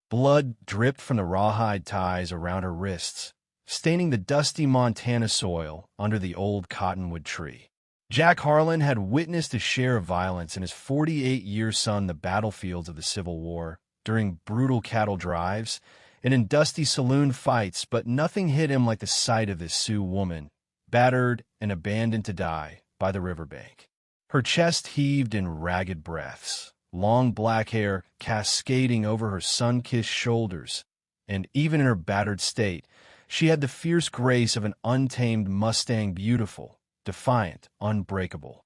Blood dripped from the rawhide ties around her wrists, staining the dusty Montana soil under the old cottonwood tree. Jack Harlan had witnessed a share of violence in his 48-year son the battlefields of the Civil War, during brutal cattle drives and in dusty saloon fights, but nothing hit him like the sight of this Sioux woman, battered and abandoned to die by the riverbank. Her chest heaved in ragged breaths, long black hair cascading over her sun-kissed shoulders, and even in her battered state, she had the fierce grace of an untamed Mustang, beautiful, defiant, unbreakable.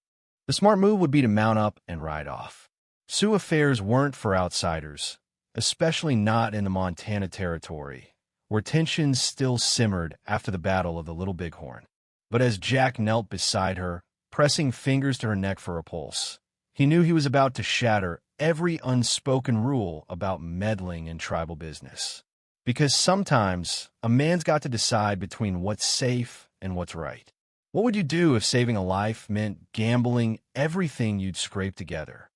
The smart move would be to mount up and ride off. Sioux affairs weren't for outsiders, especially not in the Montana Territory, where tensions still simmered after the Battle of the Little Bighorn. But as Jack knelt beside her, pressing fingers to her neck for a pulse, he knew he was about to shatter every unspoken rule about meddling in tribal business. Because sometimes a man's got to decide between what's safe and what's right. What would you do if saving a life meant gambling everything you'd scraped together?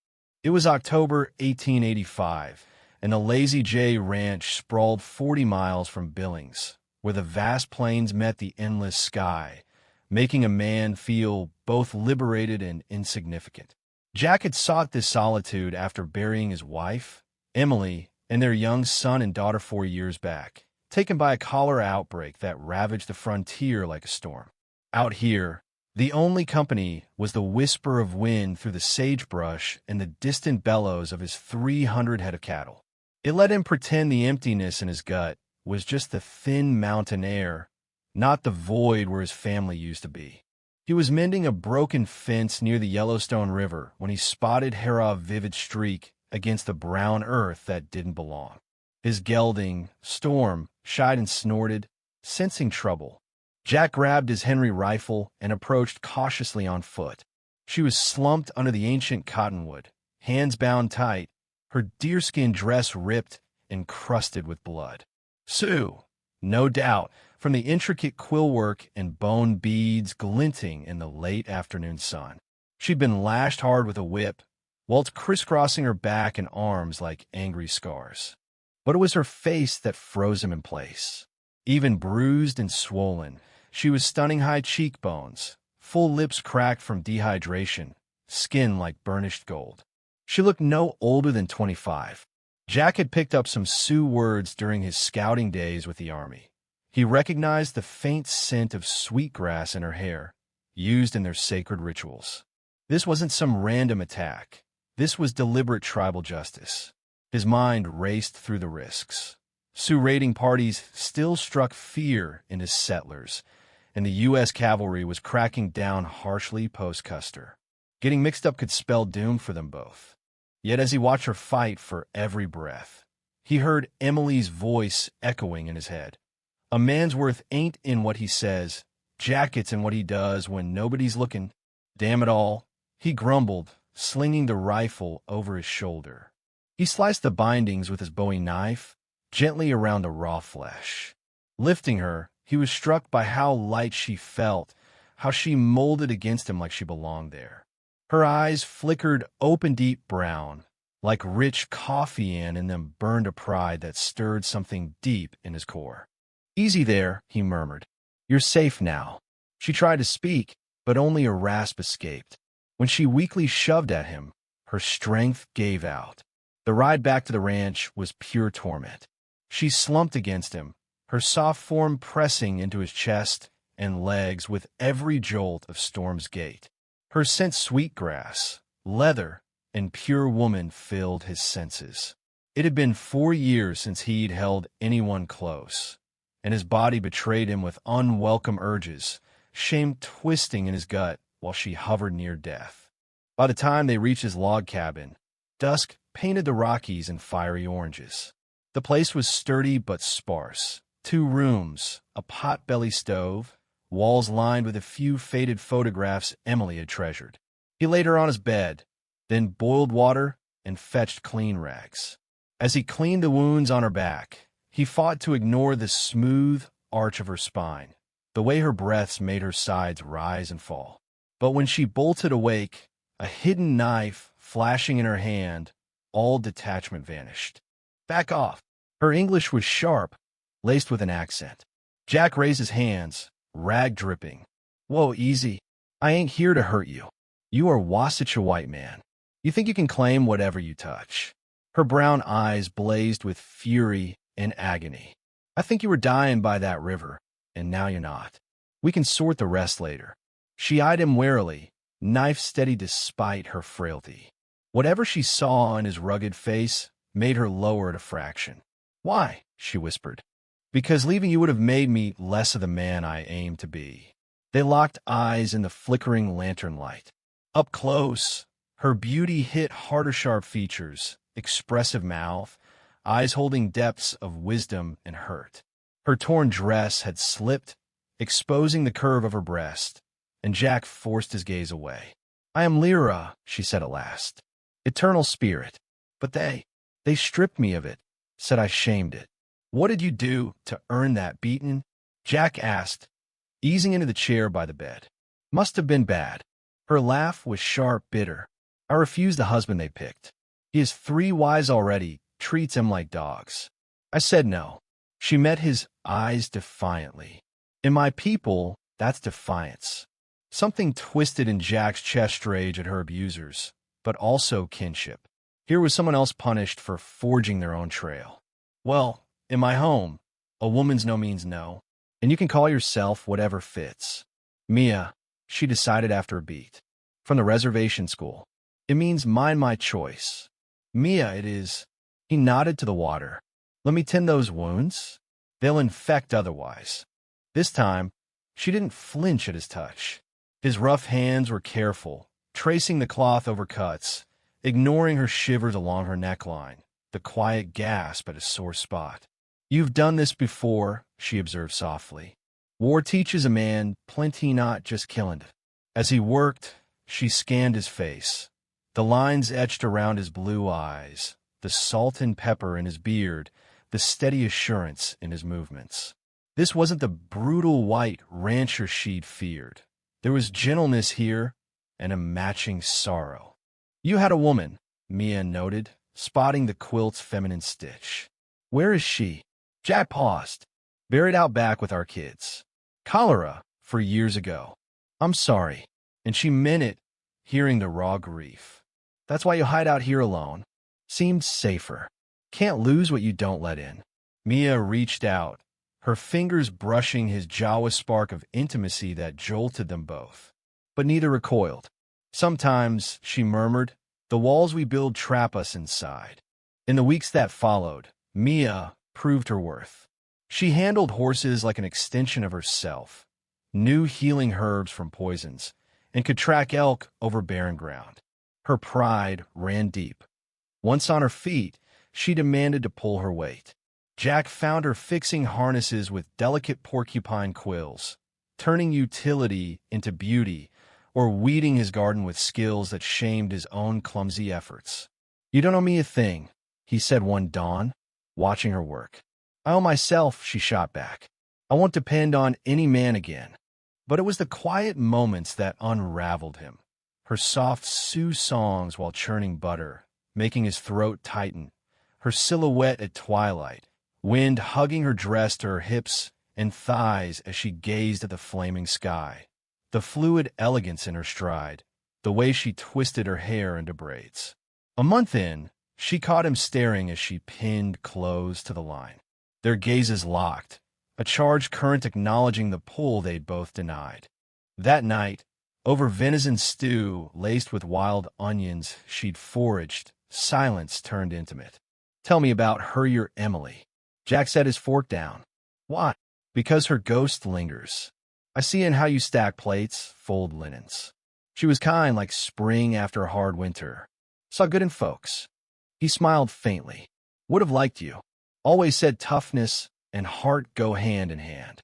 It was October 1885, and the Lazy J Ranch sprawled 40 miles from Billings, where the vast plains met the endless sky, making a man feel both liberated and insignificant. Jack had sought this solitude after burying his wife, Emily, and their young son and daughter 4 years back, taken by a cholera outbreak that ravaged the frontier like a storm. Out here, the only company was the whisper of wind through the sagebrush and the distant bellows of his 300 head of cattle. It let him pretend the emptiness in his gut was just the thin mountain air, not the void where his family used to be. He was mending a broken fence near the Yellowstone River when he spotted Hera's vivid streak against the brown earth that didn't belong. His gelding, Storm, shied and snorted, sensing trouble. Jack grabbed his Henry rifle and approached cautiously on foot. She was slumped under the ancient cottonwood, hands bound tight, her deerskin dress ripped and crusted with blood. Sioux, no doubt, from the intricate quillwork and bone beads glinting in the late afternoon sun. She'd been lashed hard with a whip, welts crisscrossing her back and arms like angry scars. But it was her face that froze him in place. Even bruised and swollen, she was stunning high cheekbones, full lips cracked from dehydration, skin like burnished gold. She looked no older than 25. Jack had picked up some Sioux words during his scouting days with the Army. He recognized the faint scent of sweetgrass in her hair, used in their sacred rituals. This wasn't some random attack. This was deliberate tribal justice. His mind raced through the risks. Sioux raiding parties still struck fear into settlers, and the U.S. cavalry was cracking down harshly post-Custer. Getting mixed up could spell doom for them both. Yet as he watched her fight for every breath, he heard Emily's voice echoing in his head. A man's worth ain't in what he says, Jack, it's in what he does when nobody's looking. Damn it all, he grumbled, slinging the rifle over his shoulder. He sliced the bindings with his Bowie knife, gently around the raw flesh. Lifting her, he was struck by how light she felt, how she molded against him like she belonged there. Her eyes flickered open deep brown, like rich coffee, and in them burned a pride that stirred something deep in his core. Easy there, he murmured. You're safe now. She tried to speak, but only a rasp escaped. When she weakly shoved at him, her strength gave out. The ride back to the ranch was pure torment. She slumped against him, her soft form pressing into his chest and legs with every jolt of Storm's gait. Her scent sweetgrass, leather, and pure woman filled his senses. It had been 4 years since he'd held anyone close, and his body betrayed him with unwelcome urges, shame twisting in his gut while she hovered near death. By the time they reached his log cabin, dusk painted the Rockies in fiery oranges. The place was sturdy but sparse. 2 rooms, a pot-belly stove, walls lined with a few faded photographs Emily had treasured. He laid her on his bed, then boiled water and fetched clean rags. As he cleaned the wounds on her back, he fought to ignore the smooth arch of her spine, the way her breaths made her sides rise and fall. But when she bolted awake, a hidden knife flashing in her hand, all detachment vanished. Back off, Her English was sharp, laced with an accent. Jack raised his hands, rag dripping. Whoa, easy. I ain't here to hurt you. You are Wasatch a white man. You think you can claim whatever you touch. Her brown eyes blazed with fury and agony. I think you were dying by that river, and now you're not. We can sort the rest later. She eyed him warily, knife steady despite her frailty. Whatever she saw on his rugged face made her lower it a fraction. Why? She whispered. Because leaving you would have made me less of the man I aimed to be. They locked eyes in the flickering lantern light. Up close, her beauty hit harder sharp features, expressive mouth, eyes holding depths of wisdom and hurt. Her torn dress had slipped, exposing the curve of her breast, and Jack forced his gaze away. I am Lyra, she said at last. Eternal spirit. But they stripped me of it, said I shamed it. What did you do to earn that beating? Jack asked, easing into the chair by the bed. Must have been bad. Her laugh was sharp, bitter. I refused the husband they picked. He is 3 wives already, treats him like dogs. I said no. She met his eyes defiantly. In my people, that's defiance. Something twisted in Jack's chest rage at her abusers, but also kinship. Here was someone else punished for forging their own trail. Well, in my home, a woman's no means no, and you can call yourself whatever fits. Mia, she decided after a beat. From the reservation school. It means mind my choice. Mia, it is. He nodded to the water. Let me tend those wounds. They'll infect otherwise. This time, she didn't flinch at his touch. His rough hands were careful, tracing the cloth over cuts, ignoring her shivers along her neckline, the quiet gasp at a sore spot. You've done this before, she observed softly. War teaches a man plenty, not just killing. As he worked, she scanned his face. The lines etched around his blue eyes, the salt and pepper in his beard, the steady assurance in his movements. This wasn't the brutal white rancher she'd feared. There was gentleness here and a matching sorrow. You had a woman, Mia noted, spotting the quilt's feminine stitch. Where is she? Jack paused. Buried out back with our kids. Cholera, for years ago. I'm sorry. And she meant it, hearing the raw grief. That's why you hide out here alone. Seemed safer. Can't lose what you don't let in. Mia reached out, her fingers brushing his jaw with spark of intimacy that jolted them both. But neither recoiled. Sometimes, she murmured, the walls we build trap us inside. In the weeks that followed, Mia proved her worth. She handled horses like an extension of herself, knew healing herbs from poisons, and could track elk over barren ground. Her pride ran deep. Once on her feet, she demanded to pull her weight. Jack found her fixing harnesses with delicate porcupine quills, turning utility into beauty, or weeding his garden with skills that shamed his own clumsy efforts. You don't owe me a thing, he said one dawn, watching her work. I owe myself, she shot back. I won't depend on any man again. But it was the quiet moments that unraveled him. Her soft Sioux songs while churning butter, making his throat tighten. Her silhouette at twilight, wind hugging her dress to her hips and thighs as she gazed at the flaming sky. The fluid elegance in her stride, the way she twisted her hair into braids. A month in, she caught him staring as she pinned clothes to the line. Their gazes locked, a charged current acknowledging the pull they'd both denied. That night, over venison stew laced with wild onions she'd foraged, silence turned intimate. Tell me about her, your Emily. Jack set his fork down. Why? Because her ghost lingers. I see in how you stack plates, fold linens. She was kind like spring after a hard winter. Saw good in folks. He smiled faintly. Would have liked you. Always said toughness and heart go hand in hand.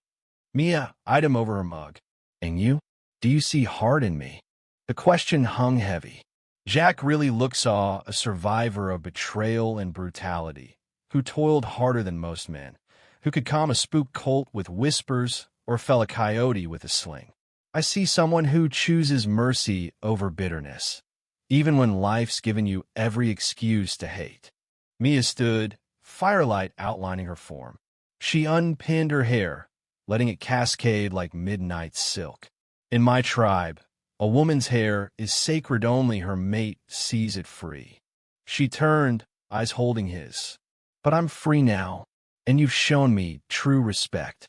Mia eyed him over her mug. And you? Do you see heart in me? The question hung heavy. Jack really saw a survivor of betrayal and brutality, who toiled harder than most men, who could calm a spook colt with whispers or fell a coyote with a sling. I see someone who chooses mercy over bitterness, even when life's given you every excuse to hate. Mia stood, firelight outlining her form. She unpinned her hair, letting it cascade like midnight silk. In my tribe, a woman's hair is sacred, only her mate sees it free. She turned, eyes holding his. But I'm free now, and you've shown me true respect.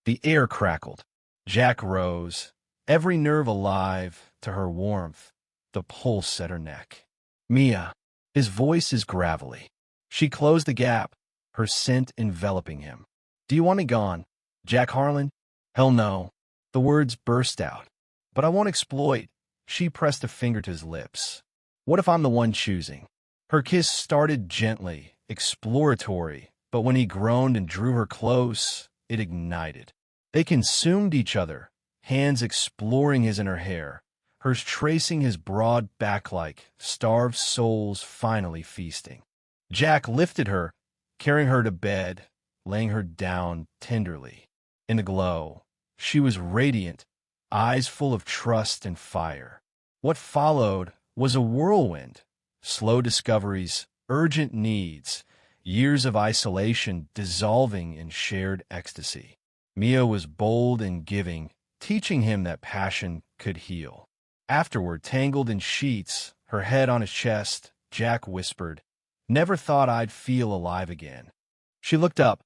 The air crackled. Jack rose, every nerve alive to her warmth, the pulse at her neck. Mia, his voice is gravelly. She closed the gap, her scent enveloping him. Do you want me gone, Jack Harlan? Hell no. The words burst out. But I won't exploit. She pressed a finger to his lips. What if I'm the one choosing? Her kiss started gently, exploratory, but when he groaned and drew her close, it ignited. They consumed each other, hands exploring his inner hair, hers tracing his broad back like starved souls finally feasting. Jack lifted her, carrying her to bed, laying her down tenderly. In the glow, she was radiant, eyes full of trust and fire. What followed was a whirlwind. Slow discoveries, urgent needs, years of isolation dissolving in shared ecstasy. Mia was bold and giving, teaching him that passion could heal. Afterward, tangled in sheets, her head on his chest, Jack whispered, "Never thought I'd feel alive again." She looked up,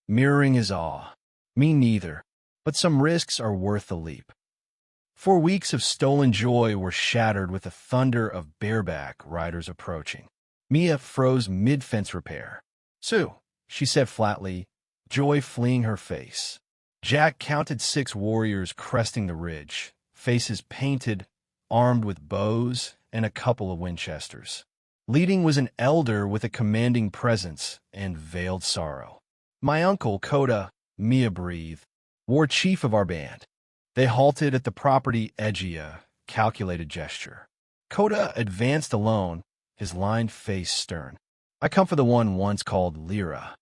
mirroring his awe. Me neither, but some risks are worth the leap. 4 weeks of stolen joy were shattered with the thunder of bareback riders approaching. Mia froze mid-fence repair. "Sue," she said flatly, joy fleeing her face. Jack counted 6 warriors cresting the ridge, faces painted, armed with bows and a couple of Winchesters. Leading was an elder with a commanding presence and veiled sorrow. "My uncle, Coda," Mia breathed, "war chief of our band." They halted at the property edge, a calculated gesture. Coda advanced alone, his lined face stern. "I come for the one once called Lyra."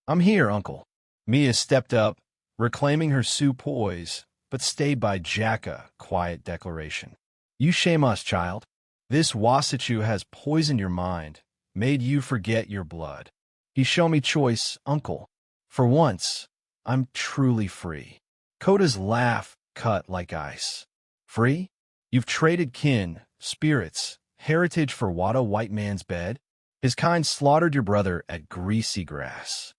"I'm here, uncle." Mia stepped up, reclaiming her Sioux poise, but stayed by Jacka, quiet declaration. "You shame us, child. This Wasatchu has poisoned your mind, made you forget your blood. He show me choice, uncle. For once, I'm truly free." Coda's laugh cut like ice. "Free? You've traded kin, spirits, heritage for what, a white man's bed? His kind slaughtered your brother at greasy grass."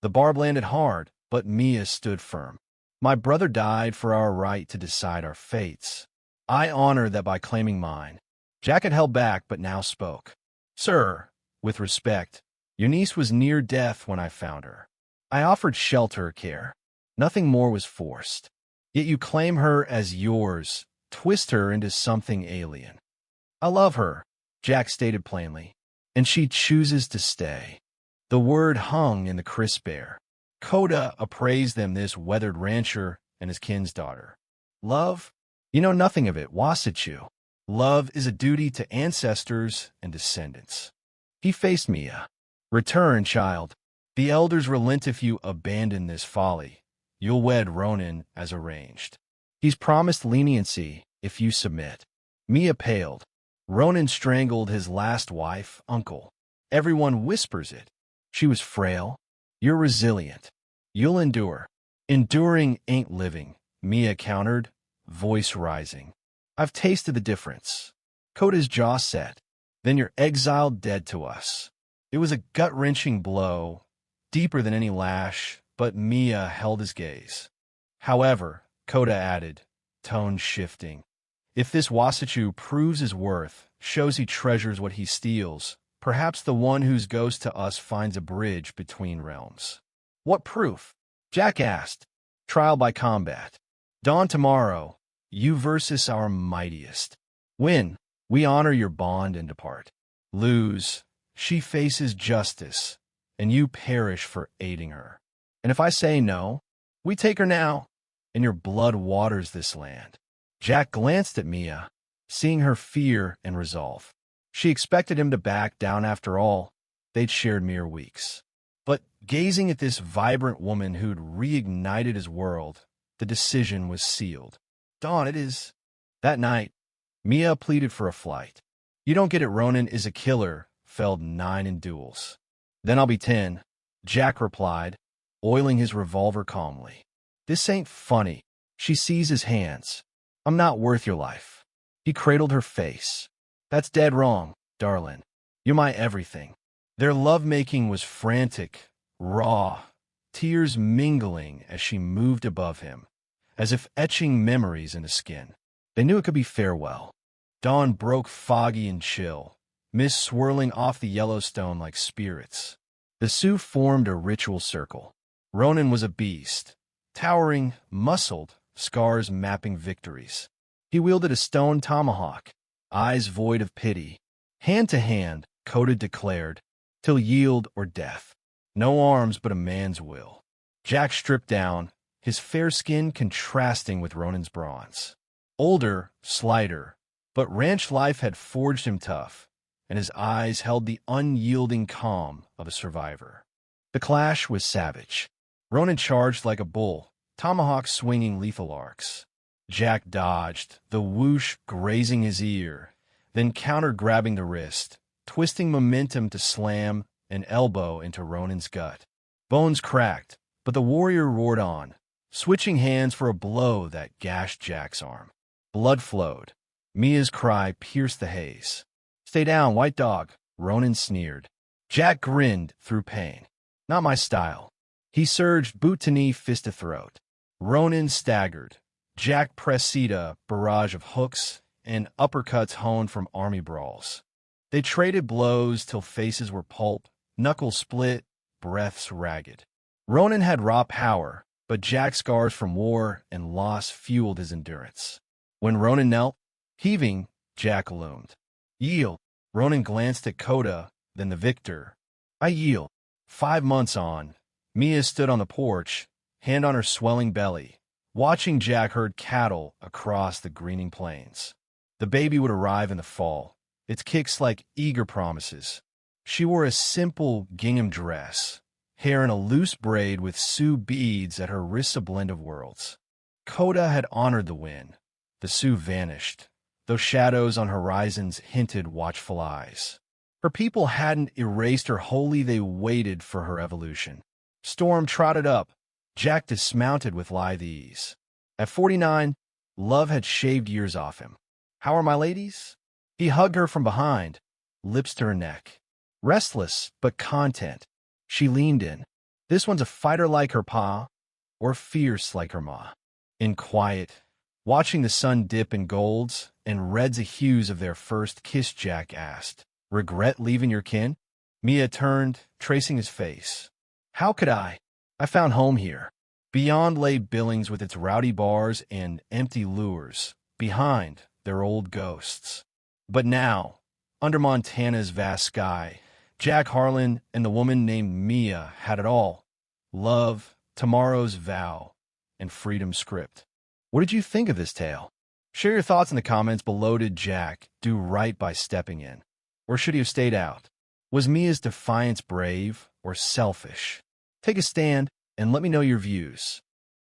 The barb landed hard, but Mia stood firm. "My brother died for our right to decide our fates. I honor that by claiming mine." Jack had held back, but now spoke. "Sir, with respect, your niece was near death when I found her. I offered shelter, care. Nothing more was forced. Yet you claim her as yours, twist her into something alien." "I love her," Jack stated plainly, "and she chooses to stay." The word hung in the crisp air. Coda appraised them, this weathered rancher and his kin's daughter. "Love? You know nothing of it, Wasatchu. Love is a duty to ancestors and descendants." He faced Mia. "Return, child. The elders relent if you abandon this folly. You'll wed Ronan as arranged. He's promised leniency if you submit." Mia paled. "Ronan strangled his last wife, uncle. Everyone whispers it. She was frail. You're resilient. You'll endure." "Enduring ain't living," Mia countered, voice rising. "I've tasted the difference." Coda's jaw set. "Then you're exiled dead to us." It was a gut-wrenching blow, deeper than any lash, but Mia held his gaze. "However," Coda added, tone shifting, "if this Wasatchu proves his worth, shows he treasures what he steals, perhaps the one whose ghost to us finds a bridge between realms." "What proof?" Jack asked. "Trial by combat. Dawn tomorrow, you versus our mightiest. Win, we honor your bond and depart. Lose, she faces justice, and you perish for aiding her. And if I say no, we take her now, and your blood waters this land." Jack glanced at Mia, seeing her fear and resolve. She expected him to back down. After all, they'd shared mere weeks. But gazing at this vibrant woman who'd reignited his world, the decision was sealed. "Dawn, it is." That night, Mia pleaded for a flight. "You don't get it, Ronan is a killer, felled 9 in duels. Then I'll be 10. Jack replied, oiling his revolver calmly. This ain't funny. She sees his hands. I'm not worth your life. He cradled her face. That's dead wrong, darling. You're my everything. Their lovemaking was frantic, raw, tears mingling as she moved above him, as if etching memories into skin. They knew it could be farewell. Dawn broke foggy and chill, mist swirling off the Yellowstone like spirits. The Sioux formed a ritual circle. Ronan was a beast, towering, muscled, scars mapping victories. He wielded a stone tomahawk, eyes void of pity. Hand to hand, Coda declared, till yield or death. No arms but a man's will. Jack stripped down, his fair skin contrasting with Ronan's bronze. Older, slighter, but ranch life had forged him tough, and his eyes held the unyielding calm of a survivor. The clash was savage. Ronan charged like a bull, tomahawk swinging lethal arcs. Jack dodged, the whoosh grazing his ear, then counter-grabbing the wrist, twisting momentum to slam an elbow into Ronan's gut. Bones cracked, but the warrior roared on, switching hands for a blow that gashed Jack's arm. Blood flowed. Mia's cry pierced the haze. Stay down, white dog, Ronan sneered. Jack grinned through pain. Not my style. He surged boot to knee, fist to throat. Ronan staggered. Jack pressed a barrage of hooks and uppercuts honed from army brawls. They traded blows till faces were pulp, knuckles split, breaths ragged. Ronan had raw power, but Jack's scars from war and loss fueled his endurance. When Ronan knelt, heaving, Jack loomed. Yield. Ronan glanced at Coda, then the victor. I yield. 5 months on, Mia stood on the porch, hand on her swelling belly, watching Jack herd cattle across the greening plains. The baby would arrive in the fall, its kicks like eager promises. She wore a simple gingham dress, hair in a loose braid with Sioux beads at her wrists, a blend of worlds. Coda had honored the win. The Sioux vanished, though shadows on horizons hinted watchful eyes. Her people hadn't erased her wholly, they waited for her evolution. Storm trotted up, Jack dismounted with lithe ease. At 49, love had shaved years off him. How are my ladies? He hugged her from behind, lips to her neck. Restless, but content. She leaned in. This one's a fighter like her pa, or fierce like her ma. In quiet, watching the sun dip in golds and reds hues of their first kiss, Jack asked, regret leaving your kin? Mia turned, tracing his face. How could I? I found home here. Beyond lay Billings with its rowdy bars and empty lures. Behind, their old ghosts. But now, under Montana's vast sky, Jack Harlan and the woman named Mia had it all. Love, tomorrow's vow, and freedom's script. What did you think of this tale? Share your thoughts in the comments below. Did Jack do right by stepping in? Or should he have stayed out? Was Mia's defiance brave or selfish? Take a stand and let me know your views.